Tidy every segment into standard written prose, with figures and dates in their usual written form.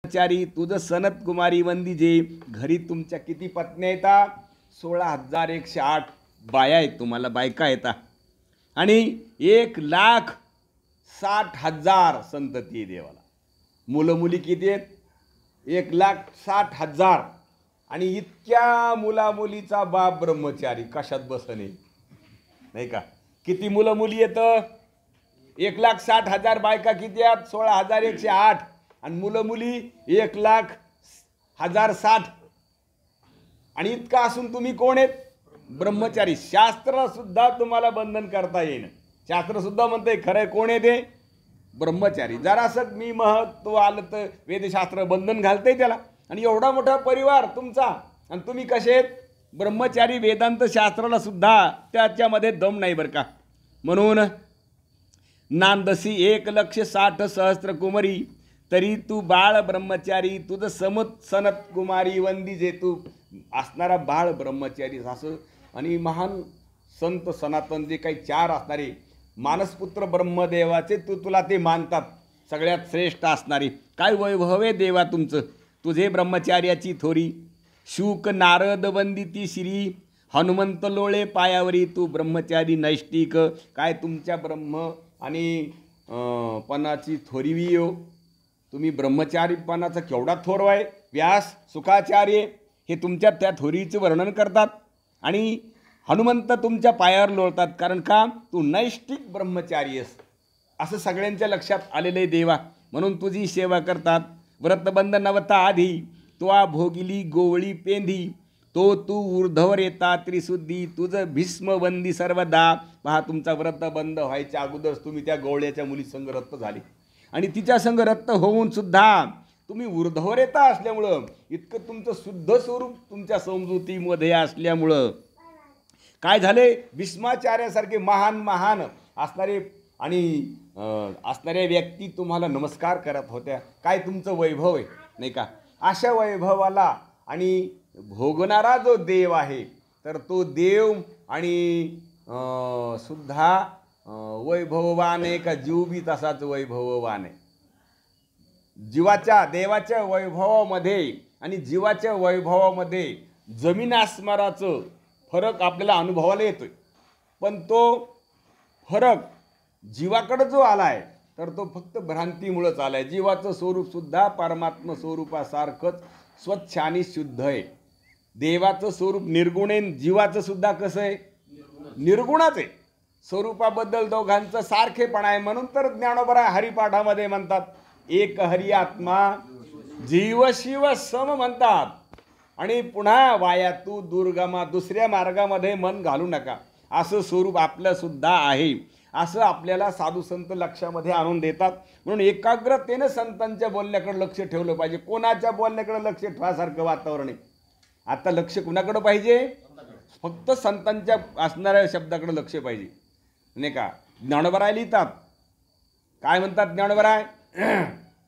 चारी तुझं सनत कुमारी वंदीजे. घरी तुमच्या किती पत्न्या येतात? 16,108 बाया आहेत, तुम्हाला बायका येतात. आणि 1,60,000 संतती आहे देवाला. मुलं मुली किती आहेत? 1,60,000. आणि इतक्या मुलामुलीचा बाप ब्रह्मचारी कशात बसणे, नाही का? किती मुलं मुली येतं? 1,60,000 बायका किती आहेत? 16,108. आणि मुलं मुली 1,00,000 आणि इतका असून तुम्ही कोण आहेत? ब्रह्मचारी. शास्त्र सुद्धा तुम्हाला बंधन करता येईन. शास्त्र सुद्धा म्हणतंय खरंय कोण आहे ते? ब्रह्मचारी. जरासं मी महत्व आलं तर वेदशास्त्र बंधन घालतंय त्याला. आणि एवढा मोठा परिवार तुमचा, आणि तुम्ही कसे आहेत? ब्रह्मचारी. वेदांत शास्त्राला सुद्धा त्याच्यामध्ये दम नाही बरं का. म्हणून नांदसी 1,60,000 कुमारी, तरी तू बाळ ब्रह्मचारी. तुझं सनत कुमारी वंदीजे. तू असणारा बाळ ब्रह्मचारी असं. आणि महान संत सनातन जे काही 4 असणारे मानसपुत्र ब्रह्मदेवाचे तुला ते मानतात सगळ्यात श्रेष्ठ असणारे. काय वैभव आहे देवा तुमचं. तुझे ब्रह्मचार्याची थोरी. शुक नारद वंदिती श्री, हनुमंत लोळे पायावरी. तू ब्रह्मचारी नैष्टिक. काय तुमच्या ब्रह्म आणि पणाची थोरीवी हो. तुम्ही ब्रह्मचारीपणाचा केवढा थोर आहे. व्यास सुखाचार्य हे तुमच्या त्या थोरीचं वर्णन करतात. आणि हनुमंत तुमच्या पायावर लोळतात. कारण का? तू नैष्टिक ब्रह्मचारी आहेस असं सगळ्यांच्या लक्षात आलेले देवा. म्हणून तुझी सेवा करतात. व्रतबंध नवता आधी तो भोगिली गोवळी पेंधी. तो तू ऊर्ध्वर येता त्रिशुद्धी. तुझं भीष्मवंदी सर्वदा. पहा, तुमचा व्रतबंध व्हायच्या अगोदरच तुम्ही त्या गोवळ्याच्या मुली संग रक्त झाली. आणि तिच्या संग रक्त होऊन सुद्धा तुम्ही ऊर्ध्वर येता असल्यामुळं, इतकं तुमचं शुद्ध स्वरूप तुमच्या समजुतीमध्ये असल्यामुळं काय झाले? भीष्माचार्यासारखे महान महान असणारे आणि असणाऱ्या व्यक्ती तुम्हाला नमस्कार करत होत्या. काय तुमचं वैभव आहे, नाही का? अशा वैभवाला आणि भोगणारा जो देव आहे, तर तो देव आणि सुद्धा वैभववान आहे का? जीव बी तसाच वैभववान आहे. जीवाच्या देवाच्या वैभवामध्ये आणि जीवाच्या वैभवामध्ये जमीन आसमानाचं फरक आपल्याला अनुभवायला येतोय. पण तो फरक जीवाकडे जो आला आहे, तर तो फक्त भ्रांतीमुळेच आला आहे. जीवाचं स्वरूपसुद्धा परमात्मा स्वरूपासारखंच स्वच्छ आणि शुद्ध आहे. देवाचं स्वरूप निर्गुण आहे. जीवाचं सुद्धा कसं आहे? निर्गुणच आहे. स्वरूपाबद्दल दोघांचं सारखेपण आहे. म्हणून तर ज्ञानोबा हरिपाठामध्ये म्हणतात, एक हरी आत्मा जीव शिव सम म्हणतात. आणि पुन्हा वाया तू दुर्गमा, दुसऱ्या मार्गामध्ये मन घालू नका, असं स्वरूप आपलं सुद्धा आहे. असं आपल्याला साधू संत लक्षामध्ये आणून देतात. म्हणून एकाग्रतेनं संतांच्या बोलण्याकडे लक्ष ठेवलं पाहिजे. कोणाच्या बोलण्याकडे लक्ष ठेवासारखं वातावरण आहे? आता लक्ष कुणाकडे पाहिजे? फक्त संतांच्या असणाऱ्या शब्दाकडे लक्ष पाहिजे, नाही का? ज्ञानोबराय लिहितात, काय म्हणतात ज्ञानोबराय?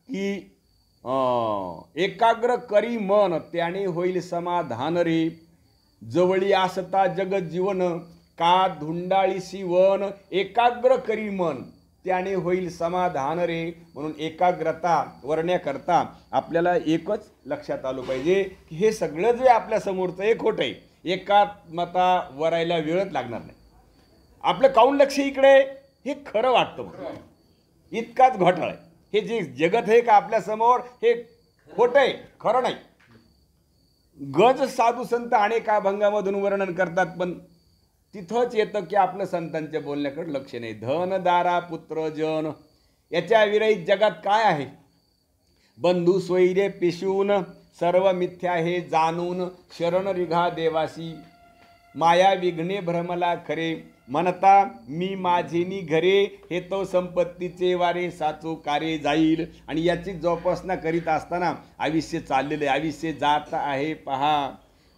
की एकाग्र करी मन, त्याने होईल समाधान रे. जवळी आसता जगत जीवन, का धुंडाळीसी वन. एकाग्र करी मन, त्याने होईल समाधान रे. म्हणून एकाग्रता वरण्याकरता आपल्याला एकच लक्षात आलं पाहिजे की हे सगळं जे आपल्या समोरचं एक खोटं आहे. एकात्मता वरायला वेळच लागणार नाही. आपलं काऊन लक्ष इकडे? हे खरं वाटतं, इतकाच घोटाळा आहे. हे जे जगत आहे का आपल्या समोर, हे खोटं आहे, खरं नाही. गज साधू संत अनेक अभंगामधून वर्णन करतात, पण तिथंच येतं की आपलं संतांच्या बोलण्याकडे लक्ष नाही. धन दारा पुत्र जन याच्या विरहित जगात काय आहे? बंधू स्वैर्य पिशून, सर्व मिथ्या हे जाणून. शरण रिघा देवासी, माया विघ्ने भ्रमला खरे. म्हणता मी माझेनी घरे, हे तो संपत्तीचे वारे. साचो कारे जाईल. आणि याची जोपासना करीत असताना आयुष्य चाललेले, आयुष्य जात आहे पहा.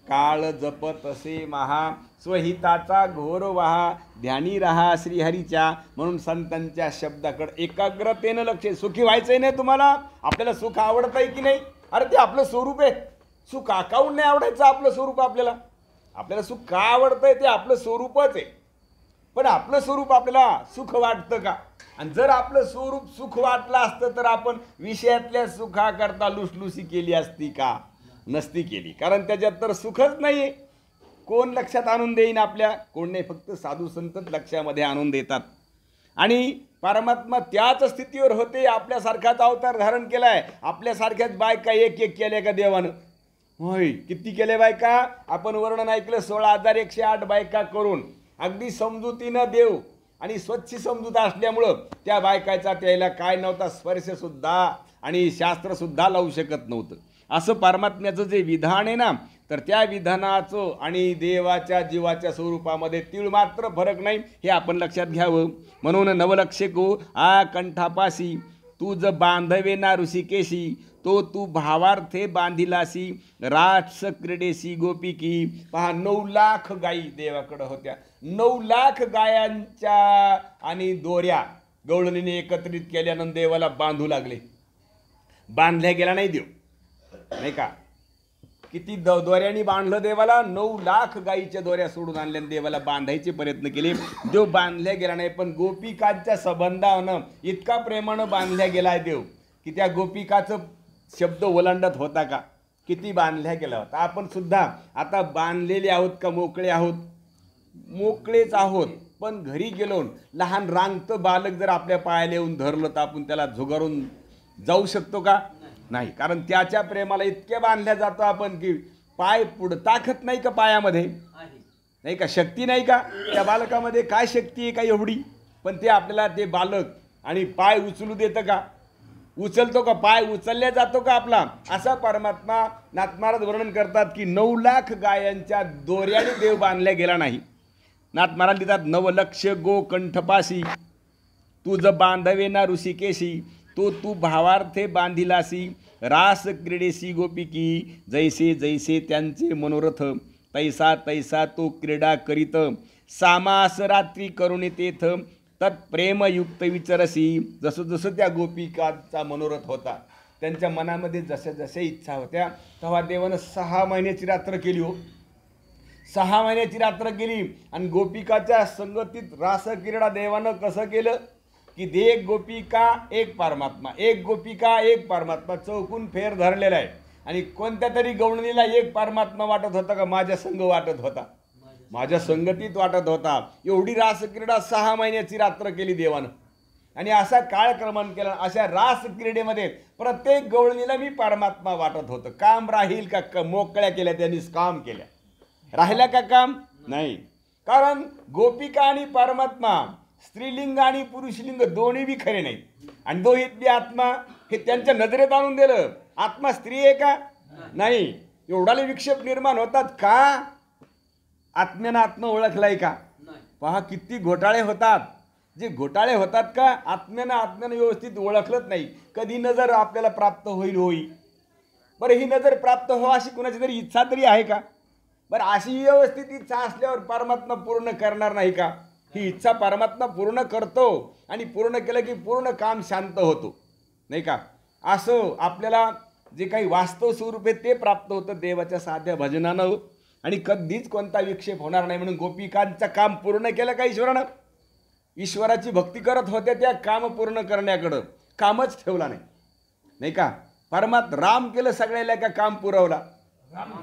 काळ जपत असे महा, स्वहिताचा घोर वहा. ध्यानी रहा श्रीहरीच्या. म्हणून संतांच्या शब्दाकडे एकाग्रतेनं लक्ष. सुखी व्हायचंय नाही तुम्हाला? आपल्याला सुख आवडतंय की नाही? अरे ते आपलं स्वरूप आहे. सुख काऊन नाही आवडायचं आपलं स्वरूप? आपल्याला सुख का आवडतंय? ते आपलं स्वरूपच आहे. पण आपलं स्वरूप आपल्याला सुख वाटतं का? आणि जर आपलं स्वरूप सुख वाटलं असतं तर आपण विषयातल्या सुखाकरता लुसलुसी केली असती का? नसती केली. कारण त्याच्यात तर सुखच नाही आहे. कोण लक्षात आणून देईन आपल्या? कोण नाही, फक्त साधू संतच लक्षामध्ये आणून देतात. आणि परमात्मा त्याच स्थितीवर होते. आपल्यासारखाच अवतार धारण केलाय. आपल्यासारख्याच बायका एक एक केल्या का देवानं? होय, किती केले बायका? आपण वर्णन ऐकलं, 16,108 बायका करून अगदी समजुतीनं देव आणि स्वच्छ समजूत असल्यामुळं त्या बायकाचा त्याला काय नव्हता, स्पर्शसुद्धा आणि शास्त्रसुद्धा लावू शकत नव्हतं. असं परमात्म्याचं जे विधान आहे ना, तर त्या विधानाचं आणि देवाच्या जीवाच्या स्वरूपामध्ये तीळ मात्र फरक नाही, हे आपण लक्षात घ्यावं. म्हणून नवलक्षको आ कंठापासी तुझ बांधवे ना ऋषिकेशी, तो तू भावार्थे बांधिलासी रास क्रीडेसी गोपिकी. पहा, 9 लाख गायी देवाकडं होत्या. 9 लाख गायांच्या आणि दोऱ्या गवळणीने एकत्रित केल्यानंतर देवाला बांधू लागले. बांधल्या गेला नाही देव, नाही का? किती दोऱ्यानी बांधलं देवाला? 9 लाख गायीच्या दोऱ्या सोडून आणल्या देवाला बांधायचे प्रयत्न केले. देव बांधल्या गेला नाही. पण गोपिकांच्या संबंधानं इतका प्रेमानं बांधल्या गेलाय देव की त्या गोपिकाचं शब्द ओलांडत होता का? किती बांधल्या गेला होता. आपण सुद्धा आता बांधलेले आहोत का मोकळे आहोत? मोकळेच आहोत. पण घरी गेलो लहान रांगतं बालक जर आपल्या पायाला येऊन धरलं तर आपण त्याला झुगारून जाऊ शकतो का? नाही. कारण त्याच्या प्रेमाला इतके बांधल्या जातो आपण की पाय पुढं टाकत नाही का पायामध्ये? नाही का? शक्ती नाही का त्या बालकामध्ये? काय शक्ती आहे का एवढी? पण ते आपल्याला ते बालक आणि पाय उचलू देतं का? उचलतो का? पाय उचलल्या जातो का आपला? असा परमात्मा नाथ महाराज वर्णन करतात की 9 लाख गायांच्या दोऱ्याने देव बांधल्या गेला नाही. नाथ महाराज लिहितात, नवलक्ष गो कंठपासी तुझ बांधवे ना ऋषिकेशी, तो तू भावार्थे बांधिलासी रास क्रीडेसी गोपिकी. जैसे जैसे त्यांचे मनोरथ तैसा तैसा तो क्रीडा करीत, सामास रात्री करुणी तेथ तत्प्रेमयुक्त विचरसी. जसं जसं त्या गोपिकांचा मनोरथ होता, त्यांच्या मनामध्ये जशा जशा इच्छा होत्या, तेव्हा देवानं 6 महिन्याची रात्र केली. हो, 6 महिन्याची रात्र केली. आणि गोपिकाच्या संगतीत रासक्रीडा देवानं कसं केलं की एक गोपिका एक परमात्मा, एक गोपिका एक परमात्मा, चौकून फेर धरलेला आहे. आणि कोणत्या तरी गवळणीला एक परमात्मा वाटत होता का? माझ्या संग वाटत होता, माझ्या संगतीत वाटत होता. एवढी रासक्रीडा 6 महिन्याची रात्र केली देवानं. आणि असा काळक्रमण केला. अशा रासक्रीडेमध्ये प्रत्येक गवळणीला मी परमात्मा वाटत होतं. काम राहील का? मोकळ्या केल्या त्यांनी, काम केल्या. राहिल्या का काम? नाही. कारण गोपिका आणि परमात्मा, स्त्रीलिंग आणि पुरुषलिंग दोन्ही बी खरे नाहीत. आणि दोहीत बी आत्मा, हे त्यांच्या नजरेत आणून दिलं. आत्मा स्त्री आहे का? नाही. एवढाले विक्षेप निर्माण होतात का? आत्म्यानं आत्मा ओळखलाय का? पहा किती घोटाळे होतात. जे घोटाळे होतात का? आत्म्यानं व्यवस्थित ओळखलंच नाही. कधी नजर आपल्याला प्राप्त होईल. बरं, ही नजर प्राप्त हो अशी कुणाची तरी इच्छा तरी आहे का? बरं, अशी व्यवस्थित इच्छा असल्यावर परमात्मा पूर्ण करणार नाही का? ही इच्छा परमात्मा पूर्ण करतो. आणि पूर्ण केलं की पूर्ण काम शांत होतो, नाही का? असं आपल्याला जे काही वास्तव स्वरूप आहे ते प्राप्त होतं देवाच्या साध्या भजनानं. आणि कधीच कोणता विक्षेप होणार नाही. म्हणून गोपिकांचं काम पूर्ण केलं का ईश्वरानं? ईश्वराची भक्ती करत होत्या, त्या काम पूर्ण करण्याकडं कामच ठेवला नाही, नाही का? राम केलं सगळ्याला का काम पुरवला?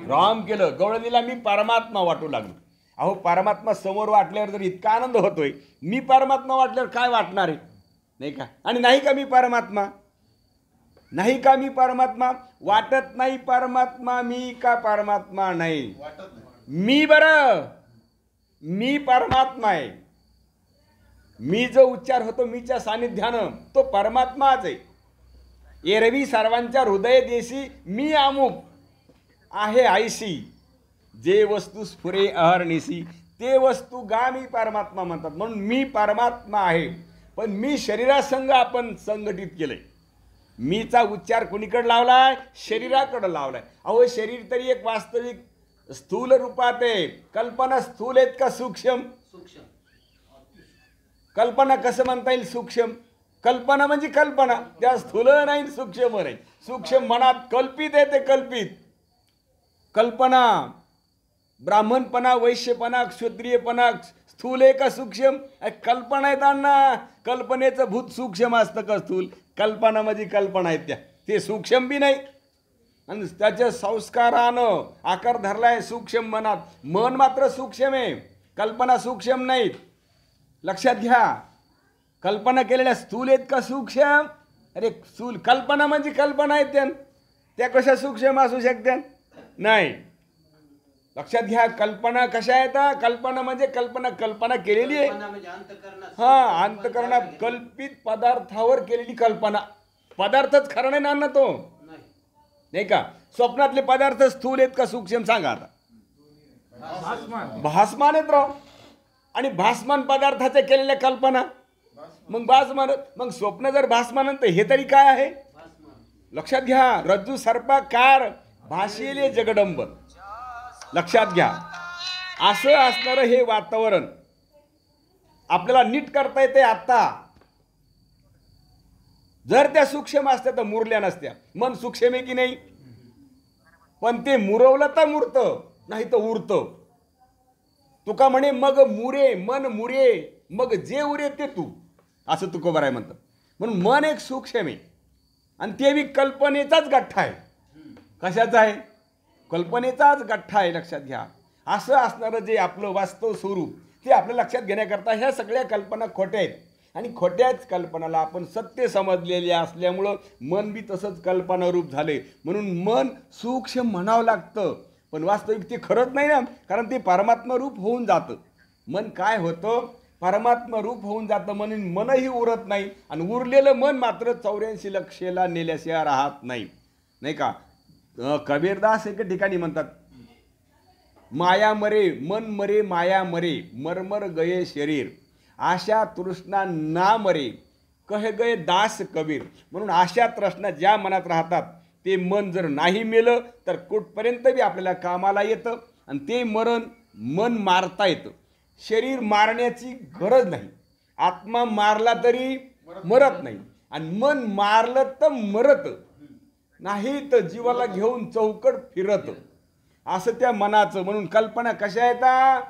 राम केलं. गवळणीला मी परमात्मा वाटू लागलो. अहो, परमात्मा समोर वाटल्यावर जर इतका आनंद होतोय, मी परमात्मा वाटल्यावर काय वाटणार आहे, नाही का? आणि नाही का मी परमात्मा? नाही का मी परमात्मा? वाटत नाही परमात्मा मी का परमात्मा नाही? मी बरं, मी परमात्मा आहे. मी जो उच्चार होतो मीच्या सानिध्यानं, तो परमात्माच आहे. एरवी सर्वांच्या हृदय देशी मी अमुक आहे आयसी, जे वस्तू स्फुरे अहर्निशी, ते वस्तू गा मी परमात्मा म्हणतात. म्हणून मी परमात्मा आहे. पण मी शरीरासंग आपण संघटित केलंय. मीचा उच्चार कुणीकडे लावलाय? शरीराकडे लावलाय. अहो, शरीर तरी एक वास्तविक स्थूल रूपात आहे. कल्पना स्थूल आहेत का सूक्ष्म? कल्पना कसं म्हणता येईल? सूक्ष्म. कल्पना म्हणजे कल्पना, त्या स्थूल नाही सूक्ष्म नाही. सूक्ष्म मनात कल्पित आहे, ते कल्पित. कल्पना ब्राह्मणपणा, वैश्यपणा, क्षत्रियपणा, स्थूल आहे का सूक्ष्म? कल्पना आहेत अण्णा. कल्पनेचं भूत सूक्ष्म असतं का स्थूल? कल्पना म्हणजे कल्पना आहेत त्या, ते सूक्ष्म बी नाही. आणि त्याच्या संस्कारानं आकार धरलाय सूक्ष्म मनात. मन मात्र सूक्ष्म आहे, कल्पना सूक्ष्म नाहीत. लक्षात घ्या. कल्पना केलेल्या स्थूल आहेत का सूक्ष्म? अरे स्थूल कल्पना म्हणजे कल्पना आहेत त्या कशा सूक्ष्म असू शकत्या? नाही. लक्षात घ्या. कल्पना कशा आहेत? कल्पना म्हणजे कल्पना केलेली आहे. हा, अंतःकरणात कल्पित पदार्थावर केलेली कल्पना. पदार्थच खरा नाही ना तो, नाही का? स्वप्नातले पदार्थ स्थूल आहेत का सूक्ष्म? सांगा आता. भासमान आहेत राव. आणि भासमान पदार्थाच्या केलेल्या कल्पना मग भासमान. मग स्वप्न जर भासमान तर हे तरी काय आहे? लक्षात घ्या. रज्जू सर्पाकार भाषेले जगदंब. लक्षात घ्या. असं असणारं हे वातावरण आपल्याला नीट करता येते. आता जर त्या सूक्ष्म असत्या तर मुरल्या नसत्या. मन सूक्ष्म आहे की नाही? पण ते मुरवलं तर मुरतं, नाही तर उरतं. तुका म्हणे मग मुरे मन मुरे, मग जे उरे ते तू, असं तुकोबाराय म्हणतात. म्हणून मन एक सूक्ष्म आहे आणि ते बी कल्पनेचाच गठ्ठा आहे. कशाचा आहे? कल्पनेचाच गठ्ठा आहे. लक्षात घ्या. असं असणारं जे आपलं वास्तव स्वरूप ते आपल्या लक्षात घेण्याकरता ह्या सगळ्या कल्पना खोट्या आहेत. आणि खोट्याच कल्पनाला आपण सत्य समजलेले असल्यामुळं मन बी तसंच कल्पनारूप झाले. म्हणून मन सूक्ष्म म्हणावं लागतं, पण वास्तविक ते खरंच नाही ना, कारण ते परमात्मा रूप होऊन जातं. मन काय होतं? परमात्मा रूप होऊन जातं. म्हणून मनही उरत नाही. आणि उरलेलं मन मात्र 84 लक्षेला नेल्याशिवाय राहत नाही, नाही का? कबीरदास एके ठिकाणी म्हणतात, माया मरे मन मरे माया मरे, मरमर गये शरीर, आशा तृष्णा ना मरे, कहे गये दास कबीर. म्हणून आशा तृष्णा ज्या मनात राहतात ते मन जर नाही मेलं तर कुठपर्यंत बी आपल्याला कामाला येतं. आणि ते मन मारता येतं. शरीर मारण्याची गरज नाही. आत्मा मारला तरी मरत नाही, आणि मन मारलं तर मरत नाही, तर जीवाला घेऊन चौकट फिरत. असं त्या मनाचं. म्हणून कल्पना कशा येतात?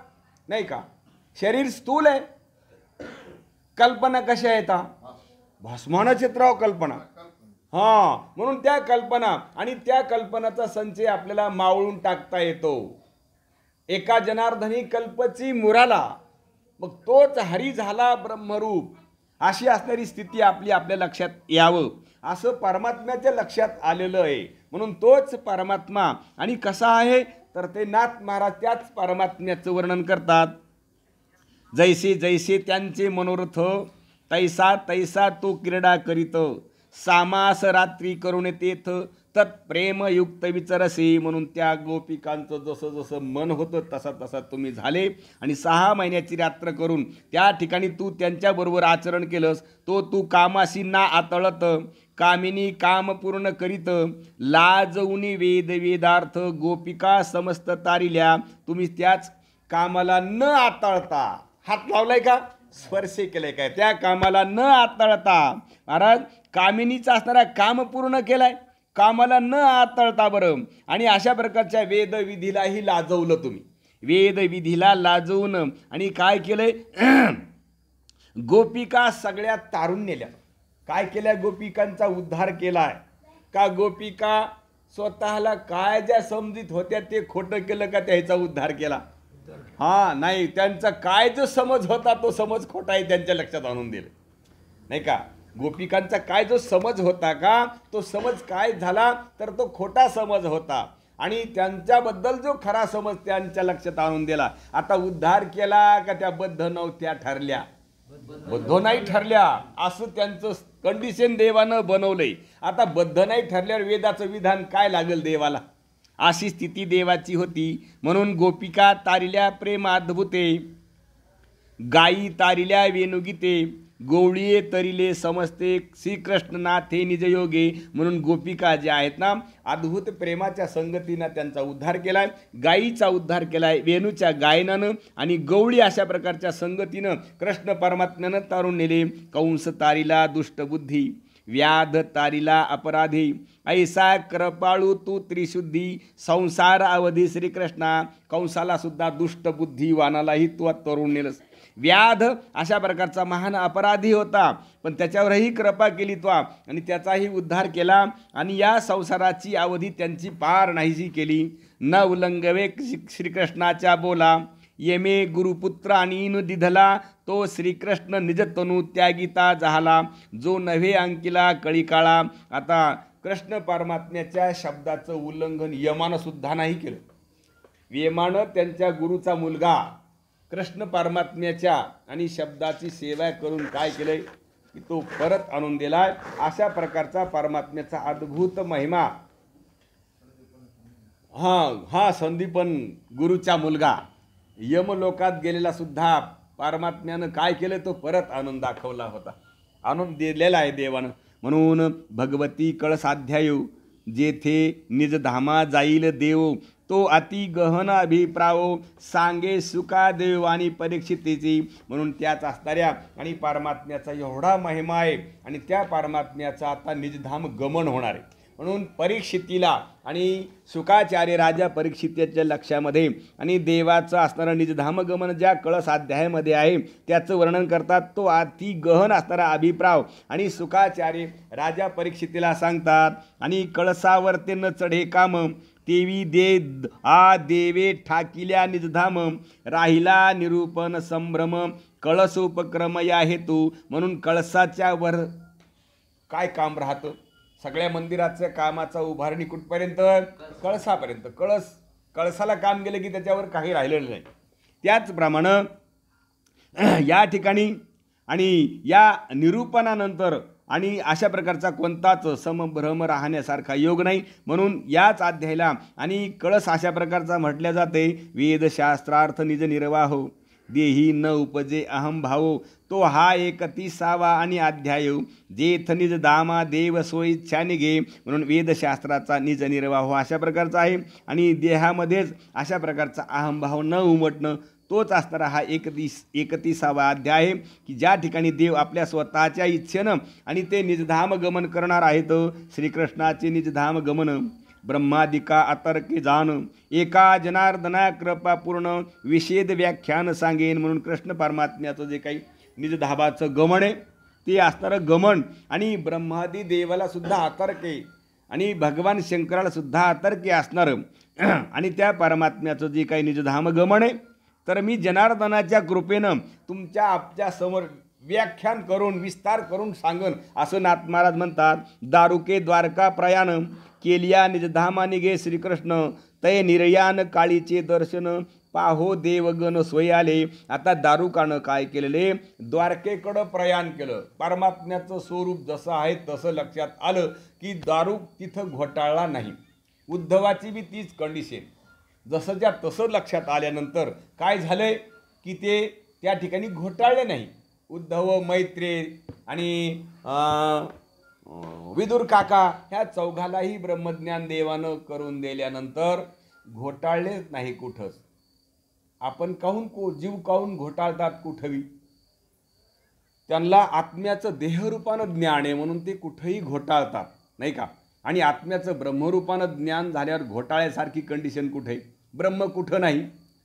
नाही का? शरीर स्थूल आहे, कल्पना कशा येतात? भासमानाचे त्राव कल्पना. हां, म्हणून त्या कल्पना आणि त्या कल्पनाचा संचय आपल्याला मावळून टाकता येतो. एका जनार्दनी कल्पची मुराला, मग तोच हरी झाला ब्रह्मरूप. अशी असणारी स्थिती आपल्या लक्षात यावं, असं परमात्म्याच्या लक्षात आलेलं आहे. म्हणून तोच परमात्मा. आणि कसा आहे तर ते नाथ महाराज त्याच परमात्म्याचं वर्णन करतात. जैसे जैसे त्यांचे मनोरथ, तैसा तैसा तो क्रीडा करीत, सामास रात्री करून तेथ तत्प्रेमयुक्त विचरसे. म्हणून त्या गोपिकांचं जसं जसं मन होतं तसा तसा तुम्ही झाले. आणि 6 महिन्याची रात्र करून त्या ठिकाणी तू त्यांच्याबरोबर आचरण केलंस. तो तू कामाशी ना आतळत, कामिनी काम पूर्ण करीत, लाजऊनी वेद वेदार्थ गोपिका समस्त तारिल्या. तुम्ही त्याच कामाला न आतळता, हात लावलाय का? स्पर्श केलाय काय? त्या कामाला न आतळता महाराज कामिनीचा असणारा काम पूर्ण केलाय, कामाला न आतळता. बरं. आणि अशा प्रकारच्या वेदविधीलाही लाजवलं तुम्ही. वेदविधीला लाजवून आणि काय केलंय? गोपिका सगळ्या तारून नेल्या. काय केल्या? गोपिकांचा उद्धार केलाय का? गोपिका स्वतःला काय ज्या समजीत होत्या ते खोटं केलं का त्याचा उद्धार केला? हां, नाही. त्यांचा काय जो समज होता तो समज खोटा आहे त्यांच्या लक्षात आणून दिलं, नाही का? गोपिकांचा काय जो समज होता का तो समज काय झाला तर तो खोटा समज होता. आणि त्यांच्याबद्दल जो खरा समज त्यांच्या लक्षात आणून दिला. आता उद्धार केला का त्या बद्ध नव्हत्या ठरल्या? बद्ध नाही ठरल्या असं त्यांचं कंडिशन देवानं बनवलंय. आता बद्ध नाही ठरल्यावर वेदाचं विधान काय लागेल देवाला? अशी स्थिती देवाची होती. म्हणून गोपिका तारिल्या प्रेमाद्भुते, गायी तारिल्या वेणुगीते, गवळीये तरिले समजते श्रीकृष्णनाथे निजयोगे. म्हणून गोपिका ज्या आहेत ना, अद्भुत प्रेमाच्या संगतीनं त्यांचा उद्धार केलाय, गायीचा उद्धार केलाय वेणूच्या गायनानं, आणि गवळी अशा प्रकारच्या संगतीनं कृष्ण परमात्म्यानं तारून नेले. कंस तारिला दुष्टबुद्धी, व्याध तारिला अपराधी, ऐसा कृपाळू तू त्रिशुद्धी, संसार अवधी श्रीकृष्णा. कंसाला सुद्धा दुष्टबुद्धी वानालाही तू तरुण नेलंस. व्याध अशा प्रकारचा महान अपराधी होता, पण त्याच्यावरही कृपा केली तो आणि त्याचाही उद्धार केला आणि या संसाराची अवधी त्यांची पार नाहीशी केली. न उल्लंघवे श्रीकृष्णाच्या बोला, येमे गुरुपुत्र आणि न दिधला, तो श्रीकृष्ण निजतनू त्यागिता झाला, जो नव्हे अंकिला कळीकाळा. आता कृष्ण परमात्म्याच्या शब्दाचं उल्लंघन यमानं सुद्धा नाही केलं. यमानं त्यांच्या गुरुचा मुलगा कृष्ण परमात्म्याच्या आणि शब्दाची सेवा करून काय केलंय की तो परत आणून दिलाय. अशा प्रकारचा परमात्म्याचा अद्भुत महिमा. हा संदीपन गुरुचा मुलगा यमलोकात गेलेला सुद्धा परमात्म्यानं काय केलं तो परत आणून दाखवला होता, आणून दिलेला आहे देवानं. म्हणून भगवती कळसाध्याय जेथे निजधामा जाईल देव, तो अति गहन अभिप्राव सांगे सुका देव आणि परीक्षितेची. म्हणून त्याच असणाऱ्या आणि परमात्म्याचा एवढा महिमा आहे आणि त्या परमात्म्याचा आता निजधाम गमन होणार आहे. म्हणून परीक्षितीला आणि शुकाचार्य राजा परीक्षिताच्या लक्षामध्ये आणि देवाचं असणारं निजधाम गमन ज्या कळस अध्यायामध्ये आहे त्याचं वर्णन करतात. तो अति गहन असणारा अभिप्राव आणि शुकाचार्य राजा परीक्षितीला सांगतात. आणि कळसावर ते न चढे काम, तेवी देवे ठाकिल्या निजधाम, राहिला निरूपण संभ्रम, कळस उपक्रम या हेतू. म्हणून कळसाच्या वर काय काम राहतं? सगळ्या मंदिराच्या कामाचा उभारणी कुठपर्यंत? कळसापर्यंत. कळसाला काम गेलं की त्याच्यावर काही राहिलेलं नाही. त्याचप्रमाणे या ठिकाणी आणि या निरूपणानंतर आणि अशा प्रकारचा कोणताच समभ्रम राहण्यासारखा योग नाही. म्हणून याच अध्यायाला आणि कळस अशा प्रकारचा म्हटल्या जाते. वेदशास्त्रार्थ निज निर्वाह, देही न उपजे अहम भाव, तो हा 31वा आणि अध्याय. जेथ निज दामा देव सोइच्छा निघे. म्हणून वेदशास्त्राचा निज निर्वाह अशा प्रकारचा आहे आणि देहामध्येच अशा प्रकारचा अहमभाव न उमटणं तोच असणारा हा 31वा अध्याय आहे की ज्या ठिकाणी देव आपल्या स्वतःच्या इच्छेनं आणि ते निजधाम गमन करणार आहेत. श्रीकृष्णाचे निजधाम गमन ब्रह्मादिका अतर्के जाण, एका जनार्दना कृपा पूर्ण विषेद व्याख्यान सांगेन. म्हणून कृष्ण परमात्म्याचं जे काही निजधामाचं गमन आहे ते असणारं गमन आणि ब्रह्मादी देवाला सुद्धा अतर्के आणि भगवान शंकराला सुद्धा अतर्के असणारं आणि त्या परमात्म्याचं जे काही निजधाम गमन आहे तर मी जनार्दनाच्या कृपेनं तुमच्या आपच्या समोर व्याख्यान करून विस्तार करून सांगन असं नाथ महाराज म्हणतात. दारुके द्वारका प्रयाण, केलिया निजधामा निघे श्रीकृष्ण, तय निर्यान काळीचे दर्शन, पाहो देवगण सोय आले. आता दारुकानं काय केलेले? द्वारकेकडं प्रयाण केलं. परमात्म्याचं स्वरूप जसं आहे तसं लक्षात आलं की दारू तिथं घोटाळला नाही. उद्धवाची बी तीच कंडिशन. जसंच्या तसं लक्षात आल्यानंतर काय झालंय की ते त्या ठिकाणी घोटाळले नाही. उद्धव, मैत्रेय आणि विदुर काका ह्या चौघालाही ब्रह्मज्ञान देवानं करून दिल्यानंतर घोटाळलेच नाही कुठंच. आपण जीव काहून घोटाळतात कुठंही? त्यांना आत्म्याचं देहरूपानं ज्ञान आहे म्हणून ते कुठंही घोटाळतात नाही का. आणि आत्म्याचं ब्रह्मरूपानं ज्ञान झाल्यावर घोटाळ्यासारखी कंडिशन कुठे? ब्रह्म कुठं नाही,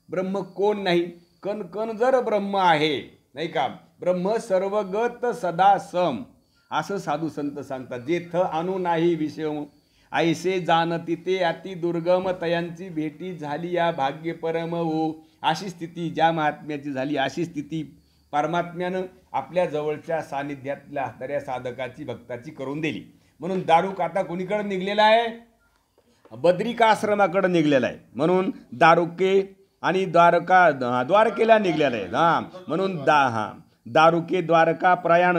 ब्रह्म कोण नाही. कण कण जर ब्रह्म आहे नाही का. ब्रह्म सर्वगत सदा सम असं साधू संत सांगतात. जेथ अनु नाही विषम, ऐसे जाणती ते अति दुर्गम, तयांची भेटी झाली या भाग्य परम हो. अशी स्थिती ज्या महात्म्याची झाली अशी स्थिती परमात्म्यानं आपल्या जवळच्या सानिध्यातल्या असणाऱ्या साधकाची भक्ताची करून दिली. म्हणून दारुक आता कोणीकडे निघलेला आहे? बद्रिकाश्रमाकडे निघलेला आहे. म्हणून दारुके आणि द्वारकेला निघलेला आहे. म्हणून दारुके द्वारका प्रयाण,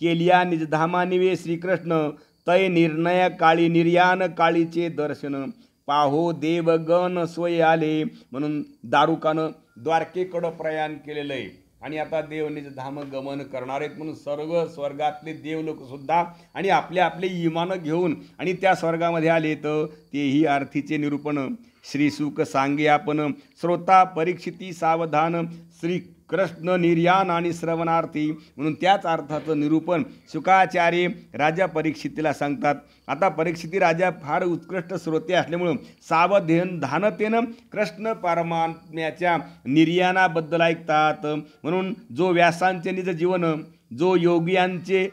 केलिया निजधामा निवे श्रीकृष्ण, तय निर्णय काळी निर्यान काळीचे दर्शन, पाहो देवगण सोय आले. म्हणून दारुकानं द्वारकेकडं प्रयाण केलेलं आहे आणि आता देव निजधाम गमन करणार आहेत. म्हणून सर्व स्वर्गातले देवलोक सुद्धा आणि आपले आपले इमानं घेऊन आणि त्या स्वर्गामध्ये आले. तर तेही अर्थीचे निरूपण श्रीसुख सांगे आपण, श्रोता परीक्षिती सावधान, श्री कृष्ण निर्याण आणि श्रवणार्थी म्हणून त्याच अर्थाचं निरूपण शुकाचार्य राजा परीक्षितीला सांगतात. आता परीक्षिती राजा फार उत्कृष्ट श्रोते असल्यामुळं सावधानतेनं कृष्ण परमात्म्याच्या निर्याणाबद्दल ऐकतात. म्हणून जो व्यासांचे निज जीवन, जो योगियांचे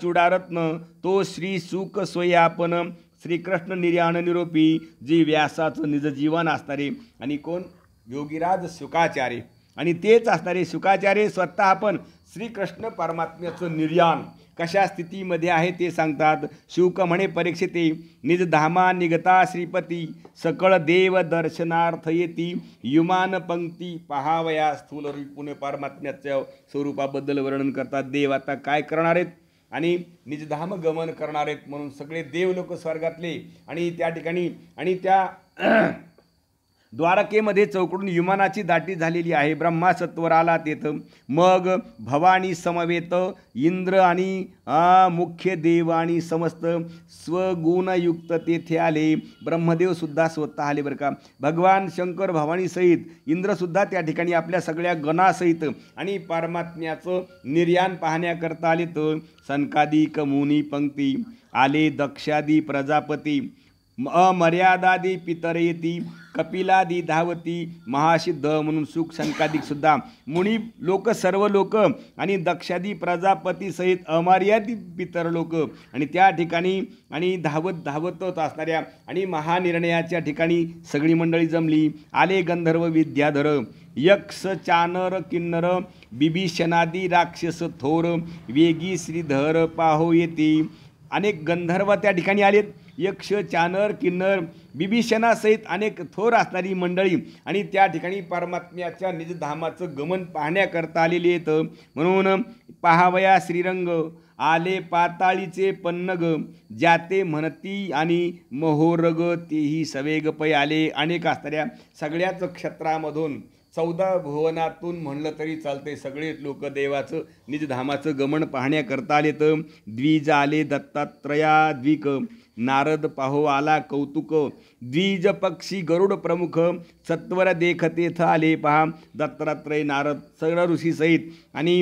चुडारत्न, तो श्री सुख सोयापन श्रीकृष्ण निर्याण निरोपी, जी व्यासाचं निज जीवन असणारे आणि कोण योगीराज शुकाचार्य, आणि तेच असणारे शुकाचार्य स्वतः आपण श्रीकृष्ण परमात्म्याचं निर्याण कशा स्थितीमध्ये आहे ते सांगतात. शुक म्हणे परीक्षिते, निज धामा निगता श्रीपती, सकळ देव दर्शनार्थ येती, युमान पंक्ती पहावया स्थूल पुणे परमात्म्याच्या स्वरूपाबद्दल वर्णन करतात. देव आता काय करणार आहेत आणि निजधाम गमन करणार आहेत म्हणून सगळे देव लोक स्वर्गातले आणि त्या ठिकाणी आणि त्या द्वारकेमध्ये चौकडून विमानाची दाटी झालेली आहे. ब्रह्मा सत्वर आला तेथं, मग भवानी समवेत इंद्र आणि मुख्य देव आणि समस्त स्वगुणयुक्त तेथे आले. ब्रह्मदेव सुद्धा स्वतः आले बरं का. भगवान शंकर भवानी सहित इंद्रसुद्धा त्या ठिकाणी आपल्या सगळ्या गणासहित आणि परमात्म्याचं निर्याण पाहण्याकरता आले. तर सनकादिक मुनी पंक्ती आले, दक्षादी प्रजापती, अमर्यादादी पितरेती, कपिलादी धावती, महासिद्ध म्हणून सुख संकादिक सुद्धा मुनी लोक, सर्व लोक आणि दक्षादी प्रजापती सहित अमर्यादित पितर लोक आणि त्या ठिकाणी आणि धावत असणाऱ्या आणि महानिर्णयाच्या ठिकाणी सगळी मंडळी जमली. आले गंधर्व विद्याधर, यक्ष चानर किन्नर, बिभीषणादी राक्षस थोर, वेगी श्रीधर पाहो येती. अनेक गंधर्व त्या ठिकाणी आलेत. यक्ष चानर किन्नर बिभीषणासहित अनेक थोर असणारी मंडळी आणि त्या ठिकाणी परमात्म्याच्या निजधामाचं गमन पाहण्याकरता आलेली आहेत. म्हणून पाहावया श्रीरंग, आले पाताळीचे पन्नग, जाते म्हणती आणि महोरग, तेही सवेग पै आले. अनेक असणाऱ्या सगळ्याच क्षेत्रामधून 14 भुवनातून म्हणलं तरी चालते सगळे लोक देवाचं निजधामाचं गमन पाहण्याकरता आलेत. द्विज आले दत्तात्रया द्विक, नारद पाहो आला कौतुक, द्विज पक्षी गरुड प्रमुख, सत्वर देखतेथ आले पहा. दत्तात्रय नारद सगळं ऋषी सहित आणि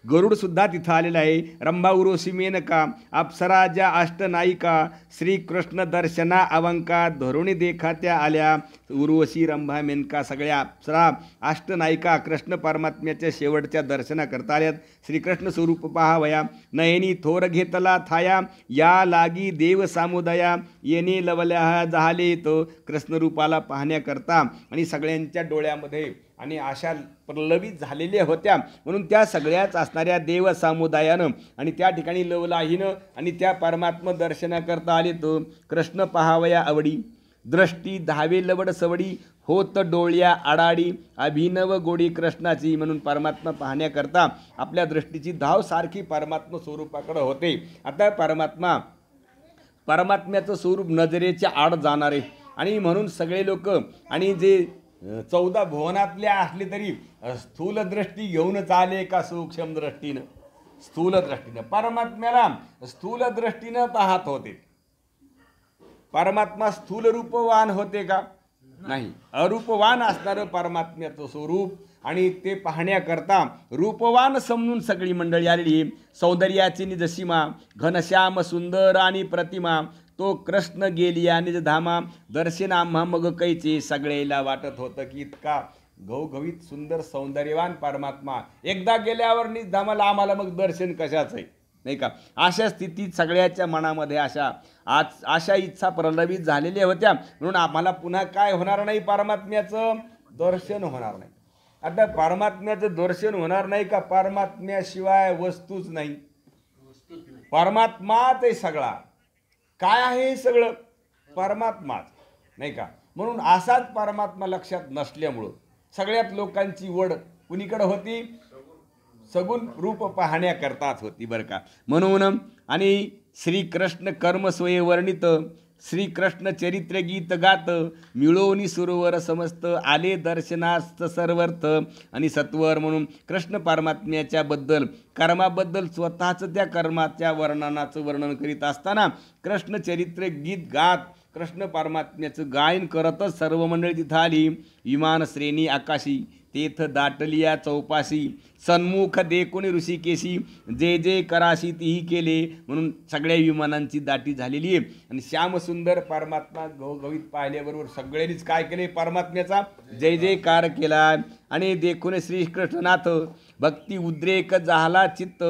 गरुडसुद्धा तिथं आलेला आहे. रंभा उर्वशी मेनका, अप्सराजा अष्टनायिका, श्रीकृष्ण दर्शना अवंका, धरुणी देखात्या आल्या. उर्वशी रंभा मेनका सगळ्या अप्सरा अष्टनायिका कृष्ण परमात्म्याच्या शेवटच्या दर्शना करता आल्यात. श्रीकृष्ण स्वरूप पहावया, नयनी थोर घेतला थाया, या लागी देव सामुदाया, येणे लवल्या झाले तो कृष्णरूपाला पाहण्याकरता आणि सगळ्यांच्या डोळ्यामध्ये आणि आशा प्रलवित झालेल्या होत्या. म्हणून त्या सगळ्याच असणाऱ्या देव समुदायानं आणि त्या ठिकाणी लवलाहीनं आणि त्या परमात्म दर्शनाकरता आले. तो कृष्ण पहावया आवडी, दृष्टी धावे लवड सवडी, होत डोळ्या आडाडी, अभिनव गोडी कृष्णाची. म्हणून परमात्मा पाहण्याकरता आपल्या दृष्टीची धाव सारखी परमात्म स्वरूपाकडे होते. आता परमात्म्याचं स्वरूप नजरेच्या आड जाणारे आणि म्हणून सगळे लोक आणि जे 14 भुवनातल्या असले तरी स्थूल दृष्टी घेऊनच आले का सूक्ष्म दृष्टीनं, स्थूल दृष्टीनं परमात्म्याला स्थूल दृष्टीनं पाहत होते. परमात्मा स्थूल रूपवान होते का? नाही. अरूपवान असणारं परमात्म्याचं स्वरूप आणि ते पाहण्याकरता रूपवान समजून सगळी मंडळी आलेली. सौंदर्याची निजसीमा, घनश्याम सुंदर आणि प्रतिमा, तो कृष्ण गेलिया निजधामा, दर्शन आम्हा मग कैचे. सगळेला वाटत होतं की इतका घवघवीत सुंदर सौंदर्यवान परमात्मा एकदा गेल्यावर निजधामाला आम्हाला मग दर्शन कशाच आहे, नाही का. अशा स्थितीत सगळ्याच्या मनामध्ये अशा इच्छा प्रलंबित झालेल्या होत्या. म्हणून आम्हाला पुन्हा काय होणार नाही, परमात्म्याचं दर्शन होणार नाही. आता परमात्म्याचं दर्शन होणार नाही का? परमात्म्याशिवाय वस्तूच नाही. परमात्माच आहे सगळा. काय आहे हे सगळं? परमात्माच, नाही का. म्हणून असाच परमात्मा लक्षात नसल्यामुळं सगळ्यात लोकांची वड कुणीकडे होती? सगुण रूप पाहण्याकरताच होती बरं का. म्हणून आणि श्रीकृष्ण कर्मस्वये वर्णित, श्रीकृष्ण चरित्र गीत गात, मिळवणी सुरवर समस्त, आले दर्शनास्त सर्वर्थ आणि सत्वर. म्हणून कृष्ण परमात्म्याच्या बद्दल कर्माबद्दल स्वतःच त्या कर्माच्या वर्णनाचं वर्णन करीत असताना कृष्ण चरित्र गीत गात कृष्ण परमात्म्याचं गायन करतच सर्व मंडळी तिथं आली. विमान श्रेणी आकाशी तेथ दाटलिया चौपाशी, सन्मुख देखुनी ऋषिकेशी, जे जे कराशी तीही केले. म्हणून सगळ्या विमानांची दाटी झालेली आहे. आणि श्यामसुंदर परमात्मा घवघवीत पाहिल्याबरोबर सगळ्यांनीच काय केले, परमात्म्याचा जय जयकार केला. आणि देखून श्रीकृष्णनाथ भक्ती उद्रेक झाला चित्त,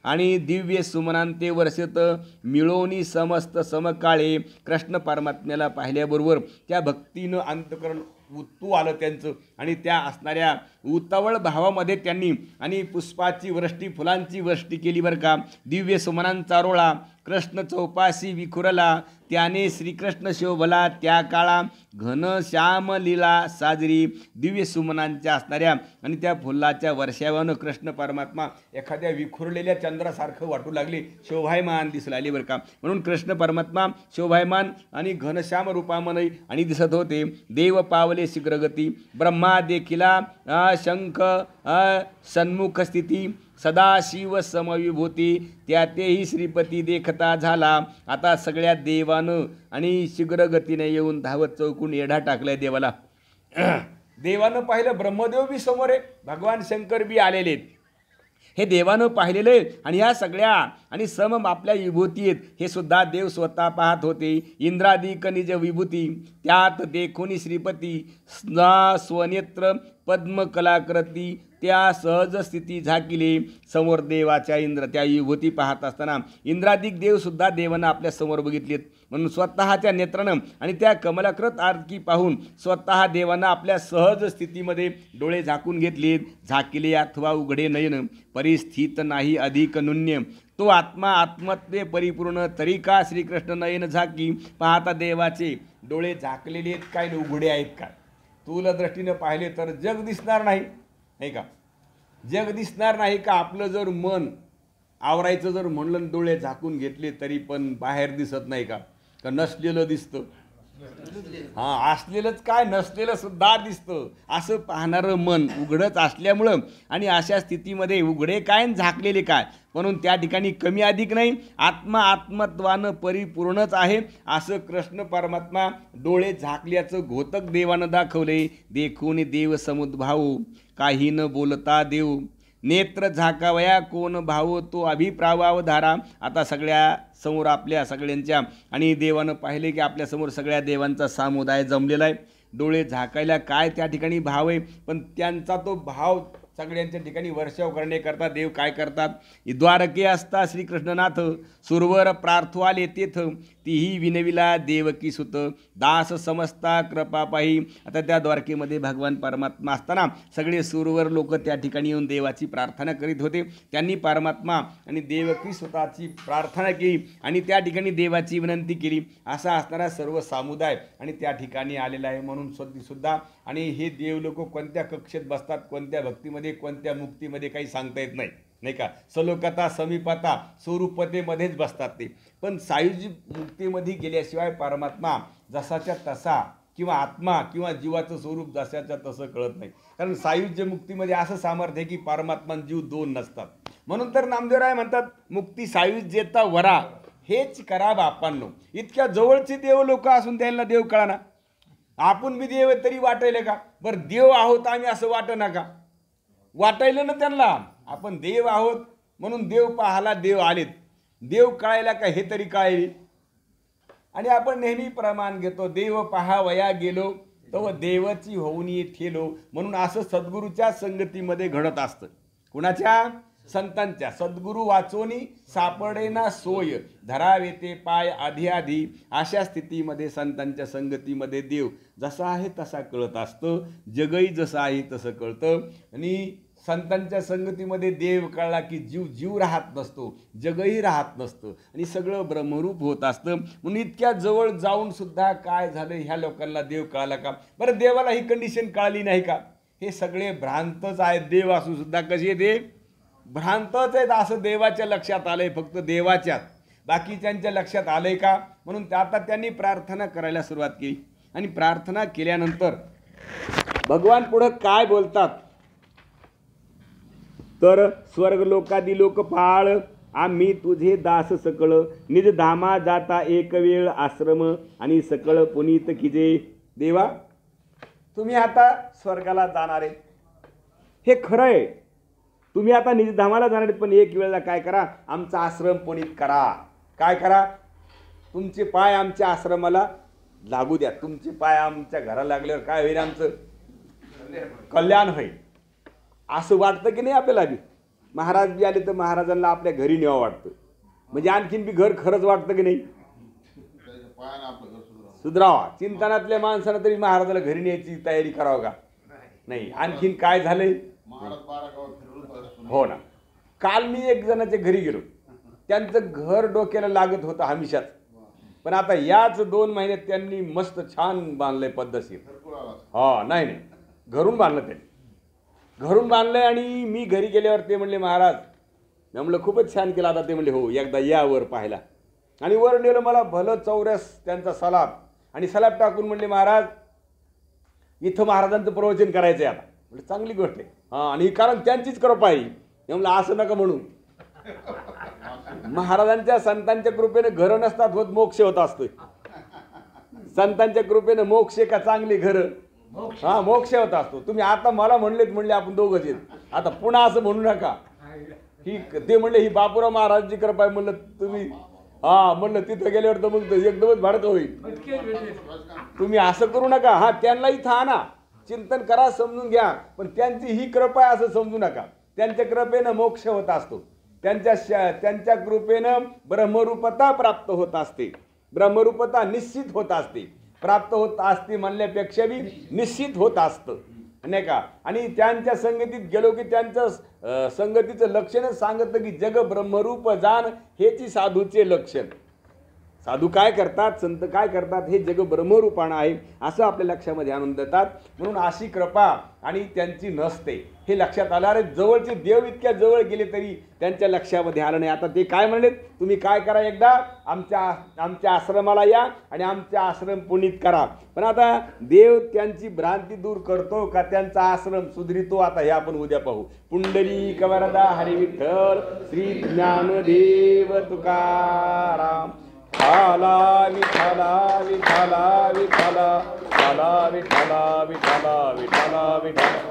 आणि दिव्य सुमनांते वर्षत मिळवणी समस्त समकाळे. कृष्ण परमात्म्याला पाहिल्याबरोबर त्या भक्तीनं अंतकरण उत्तू आलं त्यांचं. आणि त्या असणाऱ्या उतावळ भावामध्ये त्यांनी आणि पुष्पाची वृष्टी, फुलांची वृष्टी केली बरं का. दिव्य सुमनांचा रोळा कृष्ण चौपाशी विखुरला, त्याने श्रीकृष्ण शोभला त्या काळा. घन श्याम लीला साजरी. दिव्य सुमनांच्या असणाऱ्या आणि त्या फुलाच्या वर्षावानं कृष्ण परमात्मा एखाद्या विखुरलेल्या चंद्रासारखं वाटू लागले, शोभायमान दिसू लागले बरं का. म्हणून कृष्ण परमात्मा शोभायमान आणि घनश्याम रूपामध्ये आणि दिसत होते. देव पावले शीघ्रगती, ब्रह्मा देखिला शंख सन्मुख स्थिती, सदाशिव समविभूती, त्यातेही श्रीपती देखता झाला. आता सगळ्या देवानं आणि शीघ्रगतीने येऊन धावत चौकून येढा टाकलाय देवाला. देवानं पाहिलं, ब्रह्मदेव बी समोर आहे, भगवान शंकर बी आलेले आहेत. हे देवानं पाहिलेले आणि ह्या सगळ्या आणि सम आपल्या विभूती आहेत हे सुद्धा देव स्वतः पाहत होते. इंद्रादिक निज विभूती त्यात देखोनी श्रीपती, स्वनेत्र पद्म कलाकृती, त्या सहज स्थिती झाकिले. समोर देवाच्या इंद्र त्या विभूती पाहत असताना इंद्रादिक देवसुद्धा देवानं आपल्या समोर बघितलेत. म्हणून स्वतःच्या नेत्रानं आणि त्या कमलाकृत आरती पाहून स्वतः देवानं आपल्या सहज स्थितीमध्ये डोळे झाकून घेतलेत. झाकिले अथवा उघडे नयन, परिस्थित नाही अधिक नुन्य, तो आत्मा आत्मत्वे परिपूर्ण, तरी का श्रीकृष्ण नयन झाकी. पाहता देवाचे डोळे झाकलेले आहेत काय, उघडे आहेत का. स्थूल दृष्टीनं पाहिले तर जग दिसणार नाही, नाही का. जग दिसणार नाही का. आपलं जर मन आवरायचं जर म्हणलं डोळे झाकून घेतले तरी पण बाहेर दिसत नाही का. का नसलेलं दिसतं. हां, असलेलंच काय नसलेलं सुद्धा दिसतं. असं पाहणारं मन उघडच असल्यामुळं आणि अशा स्थितीमध्ये उघडे काय झाकलेले काय, म्हणून त्या ठिकाणी कमी अधिक नाही, आत्मा आत्मत्वानं परिपूर्णच आहे. असं कृष्ण परमात्मा डोळे झाकल्याचं घोतक देवानं दाखवले. देखून देव समुद्भाव, काही न बोलता देव, नेत्र झाकावया कोण भाव, तो अभिप्रावाव धारा. आता सगळ्या समोर आपल्या सगळ्यांच्या आणि देवानं पाहिले की आपल्यासमोर सगळ्या देवांचा समुदाय जमलेला आहे. डोळे झाकायला काय त्या ठिकाणी भाव आहे, पण त्यांचा तो भाव सगळ्यांच्या ठिकाणी वर्षाव करण्याकरता देव काय करतात. द्वारके असता श्रीकृष्णनाथ, सुरवर प्रार्थवाले तेथ, तीही विनविला देवकी सुत, दास समजता कृपा पाही. आता त्या द्वारकेमध्ये भगवान परमात्मा असताना सगळे सुरवर लोक त्या ठिकाणी येऊन देवाची प्रार्थना करीत होते. त्यांनी परमात्मा आणि देवकी सुताची प्रार्थना केली आणि त्या ठिकाणी देवाची विनंती केली. असा असणारा सर्व समुदाय आणि त्या ठिकाणी आलेला आहे. म्हणून सुद्धा आणि हे देव लोक कोणत्या कक्षेत बसतात, कोणत्या भक्तीमध्ये, कोणत्या मुक्तीमध्ये काही सांगता येत नाही, नाही का. सलोकता समीपता स्वरूपतेमध्येच बसतात ते. पण सायुज्य मुक्तीमध्ये गेल्याशिवाय परमात्मा जसाच्या तसा किंवा आत्मा किंवा जीवाचं स्वरूप जशाच्या तसं कळत नाही. कारण सायुज्य मुक्तीमध्ये असं सामर्थ्य आहे की परमात्मा जीव दोन नसतात. म्हणून तर नामदेवराय म्हणतात, मुक्ती सायुज्यता वरा हेच करा बापांनो. इतक्या जवळचे देव लोक असून त्यांना देव कळाना. आपण बी देव तरी वाटायला का. बरं देव आहोत आम्ही असं वाट नका वाटायला ना त्यांना. आपण देव आहोत म्हणून देव पाहाला देव आलेत, देव कळायला का हे तरी कळायले. आणि आपण नेहमी प्रमाण घेतो, देव पाहावया गेलो तो देवाची होऊनी ठेलो. म्हणून असं सद्गुरूच्या संगतीमध्ये घडत असतं. कुणाच्या? संतांच्या. सद्गुरू वाचोनी सापडेना सोय, धरावे ते पाय आधी आधी. अशा स्थितीमध्ये संतांच्या संगतीमध्ये देव जसा आहे तसा कळत असतं. जगही जसं आहे तसं कळतं. आणि संतांच्या संगतीमध्ये देव कळला की जीव राहत नसतो, जगही राहत नसतं आणि सगळं ब्रह्मरूप होत असतं. म्हणून इतक्या जवळ जाऊन सुद्धा काय झालं, ह्या लोकांना देव कळाला का. बरं देवाला ही कंडिशन कळली नाही का. हे सगळे भ्रांतच आहेत. देव असून सुद्धा कसे ते भ्रांतच आहेत असं देवाच्या लक्षात आलंय. फक्त देवाच्यात, बाकीच्यांच्या लक्षात आलंय का. म्हणून आता त्यांनी प्रार्थना करायला सुरुवात केली. आणि प्रार्थना केल्यानंतर भगवान पुढं काय बोलतात तर, स्वर्ग लोकादी लोकपाळ आम्ही तुझे दास सकळ, निज धामा जाता एक वेळ आश्रम, आणि सकळ पुनीत किजे. देवा, तुम्ही आता स्वर्गाला जाणार आहेत, हे खरं आहे. तुम्ही आता निज धामाला जाणार आहेत, पण एक वेळेला काय करा, आमचा आश्रम पुनीत करा. काय करा, तुमचे पाय आमच्या आश्रमाला लागू द्या. तुमचे पाय आमच्या घराला लागल्यावर काय होईल, आमचं कल्याण होईल. असं वाटतं की नाही आपल्याला बी? महाराज बी आले तर महाराजांना आपल्या घरी न्यावं वाटतं. म्हणजे आणखीन बी घर खरंच वाटतं की नाही? सुधरावा. चिंतनातल्या माणसानं तरी महाराजाला घरी न्यायची तयारी करावं का नाही? आणखीन काय झालंय? हो ना. काल मी एक जणाच्या घरी गेलो, त्यांचं घर डोक्याला लागत होतं हमेशाच, पण आता याच 2 महिन्यात त्यांनी मस्त छान बांधलंय पद्धतशीर. हा, नाही नाही, घरून बांधलं त्यांनी, घरून बांधलंय. आणि मी घरी गेल्यावर ते म्हणले, महाराज, मी म्हणलं खूपच छान केलं. आता ते म्हणले, हो, एकदा या वर पाहायला. आणि वर नेलं मला भलं चौरस त्यांचा सलाब, आणि सलाब टाकून म्हणले, महाराज, इथं महाराजांचं प्रवचन करायचं आहे आता. म्हणजे चांगली गोष्ट आहे. हां, आणि कारण त्यांचीच कृपा आहे. म्हणलं असं नका म्हणू, महाराजांच्या संतांच्या कृपेने घरं नसतात होत, मोक्ष होत असतोय. संतांच्या कृपेने मोक्ष का चांगली घरं, हा, मोक्ष होत असतो. तुम्ही आता मला म्हणले आपण दोघंच आहेत, आता पुन्हा असं म्हणू नका. ही ते म्हणले ही बापूराव महाराजांची कृपा आहे. म्हणलं तुम्ही, हा, म्हणलं तिथं गेल्यावर तर मग एकदमच भाडकं होईल. तुम्ही असं करू नका. हा, त्यांना इथं आणा, चिंतन करा, समजून घ्या, पण त्यांची ही कृपा आहे असं समजू नका. त्यांच्या कृपेनं मोक्ष होत असतो. त्यांच्या कृपेनं ब्रह्मरूपता प्राप्त होत असते. ब्रह्मरूपता निश्चित होत असते. प्राप्त होत असते म्हणल्यापेक्षा बी निश्चित होत असतं, नाही का? आणि त्यांच्या संगतीत गेलो की त्यांचं संगतीचं लक्षणच सांगतं की जग ब्रह्मरूप जाण, हेची साधूचे लक्षण. साधू काय करतात, संत काय करतात, हे जग ब्रह्मरूपानं आहे असं आपल्या लक्षामध्ये आणून देतात. म्हणून अशी कृपा आणि त्यांची नसते हे लक्षात आलं. अरे, जवळचे देव इतक्या जवळ गेले तरी त्यांच्या लक्षामध्ये आलं नाही. आता ते काय म्हणलेत, तुम्ही काय करा, एकदा आमच्या आश्रमाला या आणि आमचा आश्रम पुनीत करा. पण आता देव त्यांची भ्रांती दूर करतो का त्यांचा आश्रम सुधरितो, आता हे आपण उद्या पाहू. पुंडलिक वरदा हरी विठ्ठल, श्री ज्ञानदेव तुकाराम. विठाला विठाला विठाला विठाला, विठाला विठाला विठाला विठाला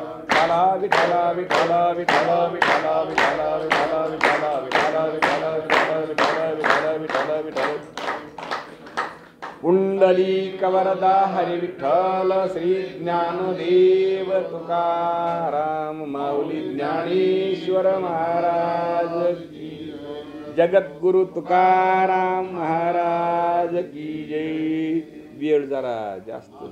विठाला विठाला विठाला विठाला विठाला विठाला विठाला विठाला विठाला विठाला विठाला विठाला विठाला विठाला. पुंडलिक वरदा हरी विठ्ठल, श्री ज्ञानदेव तुकाराम. माऊली ज्ञानेश्वर महाराज की, जगद्गुरु तुकाराम महाराज की जय. वेळ जरा जास्त